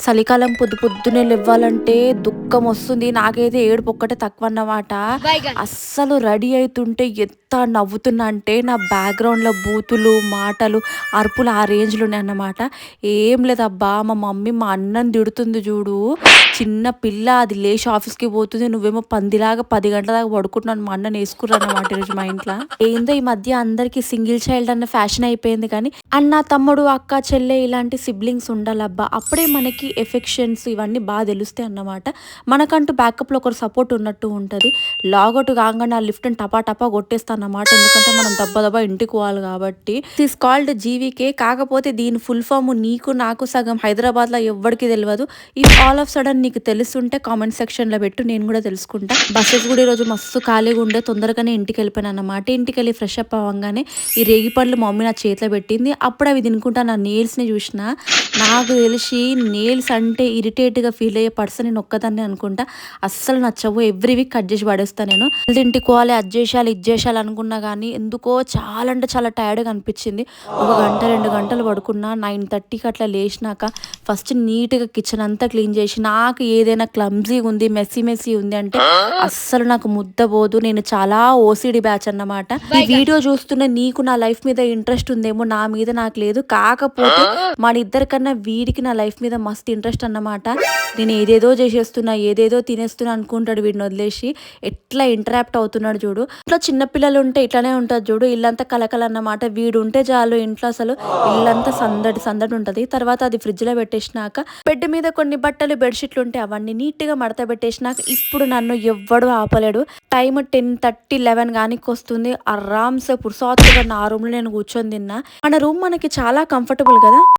చలికాలం పొద్దున్నే లెవ్వాలంటే దుఃఖం వస్తుంది. నాకైతే ఏడుపు ఒక్కటే తక్కువన్నమాట. అస్సలు రెడీ అయితుంటే ఎంత నవ్వుతున్నా అంటే నా బ్యాక్‌గ్రౌండ్‌లో బూతులు, మాటలు, అరుపులు ఆ రేంజ్‌లో ఉన్నాయన్నమాట. ఏం లేదబ్బా, మా మమ్మీ మా అన్నని తిడుతుంది చూడు. చిన్న పిల్ల అది లేచి ఆఫీస్‌కి పోతుంది. నువ్వేమో పందిలాగా 10 గంటల దాకా పడుకుంటున్నావు అని మా అన్నని ఏసుకుర్రన్నమాట ఈరోజు మా ఇంట్ల. ఏందో ఈ మధ్య అందరికీ సింగిల్ చైల్డ్ అన్న ఫ్యాషన్ అయిపోయింది కానీ అన్న, తమ్ముడు, అక్క, చెల్లె ఇలాంటి సిబ్లింగ్స్ ఉండాలబ్బా. అప్పుడే మనకి ఎఫెక్షన్స్ ఇవన్నీ బాగా తెలుస్తాయి అన్నమాట. మనకంటూ బ్యాకప్‌లో ఒకరు సపోర్ట్ ఉన్నట్టు ఉంటది. లాగౌట్ కాంగానే ఆ లిఫ్ట్‌ని టపా టపా కొట్టేస్తానన్నమాట. ఎందుకంటే మనం దబ్బ దబ్బా ఇంటికి పోవాలి కాబట్టి. It is called GVK. కాకపోతే దీని ఫుల్ ఫామ్ నీకు నాకు సగం హైదరాబాద్‌లో ఎవ్వడికి తెలవదు. ఇఫ్ ఆల్ ఆఫ్ సడన్ నీకు తెలుసుంటే కామెంట్ సెక్షన్‌లో పెట్టు, నేను కూడా తెలుసుకుంటా. బస్సెస్ కూడా ఈరోజు మస్తు ఖాళీగా ఉండే, తొందరగానే ఇంటికి వెళ్ళిపోయాను అన్నమాట. ఇంటికెళ్ళి ఫ్రెష్ అప్ అవ్వంగానే ఈ రేగి పళ్ళు మా మమ్మీ నా చేతిలో పెట్టింది. అప్పుడు అవి తినుకుంటా నా నెయిల్స్‌ని చూసిన. నాకు తెలిసి నెయిల్స్ అంటే ఇరిటేట్‌గా ఫీల్ అయ్యే పర్సన్ నేను ఒక్కదాన్నే అనుకుంటా. అస్సలు నచ్చవు. ఎవ్రీ వీక్ కట్ చేసి పడేస్తా నేను. ఇంటికి పోవాలి, అది చేసేయాలి, ఇది చేసేయాలి అనుకున్నా కానీ ఎందుకో చాలా అంటే చాలా టైర్డ్‌గా అనిపించింది. ఒక గంట 2 గంటలు పడుకున్నా. 9:30కి అట్లా లేచినాక ఫస్ట్ నీట్‌గా కిచెన్ అంతా క్లీన్ చేసి, నాకు ఏదైనా క్లమ్జీగా ఉంది, మెస్సీ ఉంది అంటే అస్సలు నాకు ముద్ద పోదు. నేను చాలా ఓసీడీ బ్యాచ్ అన్నమాట. ఈ వీడియో చూస్తున్న నీకు నా లైఫ్ మీద ఇంట్రెస్ట్ ఉందేమో, నా మీద నాకు లేదు. కాకపోతే మన ఇద్దరికన్నా వీడికి నా లైఫ్ మీద మస్తు ఇంట్రెస్ట్ అన్నమాట. నేను ఏదేదో చేసేస్తున్నా, ఏదేదో తినేస్తున్నా అనుకుంటాడు వీడిని వదిలేసి. ఎట్లా ఇంటరాక్ట్ అవుతున్నాడు చూడు. ఇంట్లో చిన్నపిల్లలు ఉంటే ఇట్లానే ఉంటుంది చూడు. ఇల్లంతా కలకల అన్నమాట. వీడు ఉంటే చాలు ఇంట్లో అసలు ఇల్లంతా సందడి సందడి ఉంటుంది. తర్వాత అది ఫ్రిడ్జ్లో పెట్టేసినాక బెడ్ మీద కొన్ని బట్టలు, బెడ్షీట్లు ఉంటే అవన్నీ నీట్గా మడత పెట్టేసినాక ఇప్పుడు నన్ను ఎవ్వడు ఆపలేడు. టైం 10:30, 11 గానికి వస్తుంది. ఆరామ్సే పుర్సాత్తుగా నా రూమ్లో నేను కూర్చొని తిన్నా. మన రూమ్ మనకి చాలా కంఫర్టబుల్ కదా.